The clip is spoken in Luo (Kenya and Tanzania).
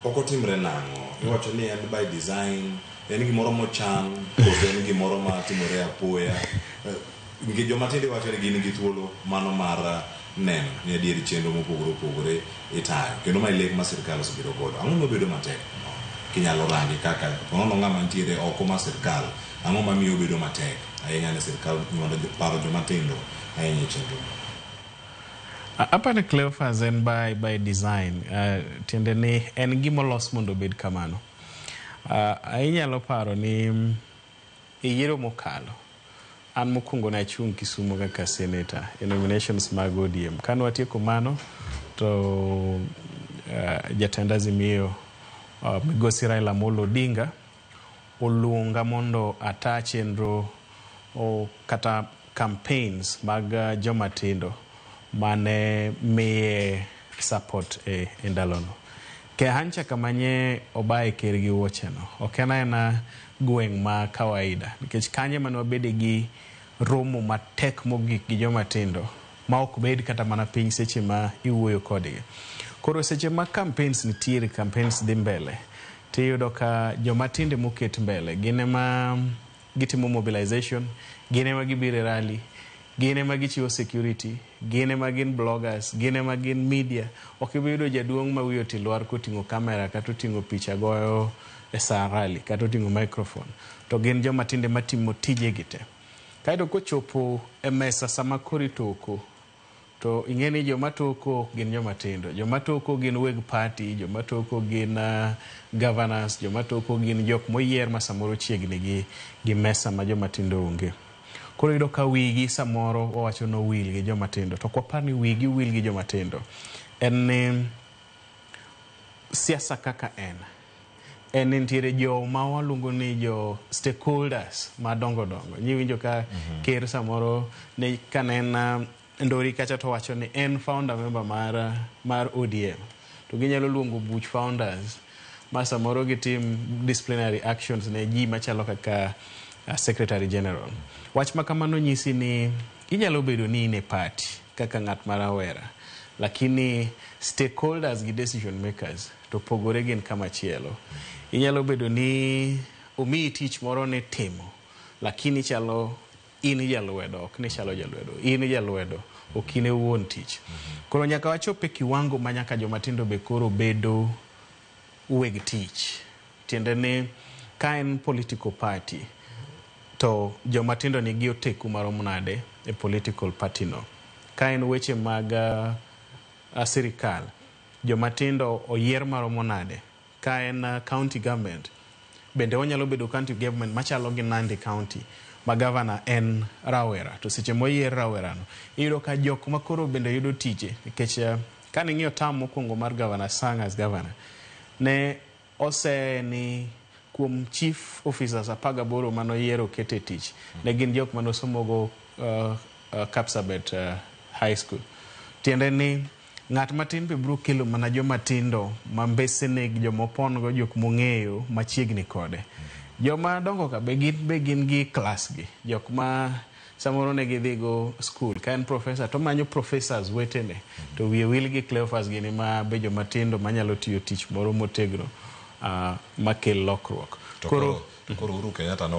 Poko timre nango, iwacho ni en by design, en gimoro mochan, kose en gimoro matimore apoya. Nikech joma tinde wacho ni gin gi thuolo mano mar neno ni adieri chenro mopogore opogore itayo. Kendo ma lek ma sirkal osebedo godo. Ang'o mabedo matek? Kinyalo rangi kaka nono ng'ama nitiere oko ma sirkal, ang'o mamiyo bedo matek ahinya ne sirkal mondo paro joma tindo ahinya chenro. Apane Cleophas en by design, tiende ni en gimolos mondo bed kamano. Inyalo paro ni yiero mokalo, an mokwongo na chung' Kisumu kaka senator e nominations mag ODM. Kane watieko mano to jatend Azimio Migosi Raila Amolo Odinga oluonga mondo ata chenro kata campaigns mag joma tindo mane miye support e ndalono. Ke hancha kamanye obaye ker gi wocheno. Okena ena gweng' ma kawaida. Nikech kanye mane wabede gi romo matek mogik gi joma tindo ma ok bed kata mana piny seche ma iwuoyo kodgi. Koro seche ma campaigns nitiere, campaigns dhi mbele, tiyudo ka joma tinde moket mbele gine ma gitimo mobilization, gine ma gibire rally, gine ma gichiwo security, gine ma gin bloggers, gine ma gin media. Okibiyudo jaduong' ma wiyo tilwar koting'o kamera kata oting'o picha goyo e saa rally kata oting'o microphone. To gin joma tinde matimo tije gite. Kaito kochopo e mesa sama kori toko, to ing'eni joma toko gin joma tindo. Joma toko gin weg party, joma toko gin governors, joma toko gin jok moyier ma samoro chiegni gi mesa ma joma tindo onge. Koro yudo ka wigi samoro wawacho no wil gi joma tindo. To kwa par ni wigi wil gi joma tindo. En siasa kaka en nitiere jo ma waluongo ni jo stakeholders madongo dongo. Nyiwinjo ka ker samoro ne kanena Ndori kacha to wacho ni en founder member mar ODM. To ginyalo luongo buch founders ma samoro gitim disciplinary actions ne ji machalo kaka Secretary General. Wach makamano nyisi ni inyalo bedo ni ine party kaka ng'at marawera, lakini stakeholders gi decision makers to pogore gin kama chielo. Inyalo bedo ni omiyi tich moro ne timo, lakini chalo in jalwedo, ok ni chalo jalwedo. In jalwedo, ok ine wuon tich. Koro nyaka wachope kiwango ma nyaka joma tindo be koro bedo weg tich. Tiende ni ka en political party, to joma tindo nigi oteku maromo nade e political party no. Ka en weche mag sirikal, joma tindo oyier maromo nade. Ka en county government, bende onyalo bedo county government machalo gi Nandi County, ma governor en rawera. To seche moyier rawera no, iyudo ka jok makoro bende yudo tije. Nikech kane ing'iyo tam mokwongo mar governor Sang as governor, ne ose ni kuom chief officers 18 manoyiero kete tich, ne gin jok manosomogo Kapsabet High School. Tiende ni ng'at matin be biro kelo mana joma tindo ma mbesene gi joma opongo jok mong'eyo machiegni kode. Joma dongo ka be gin gi class gi, jok ma samoro ne gidhigo school. Ka en professor to manyo professors wetene, to wiye wil gi Cleophas gini ma be joma tindo manyalo tiyo tich moro motegno makel lokruok. Koro Uhuru Kenyatta no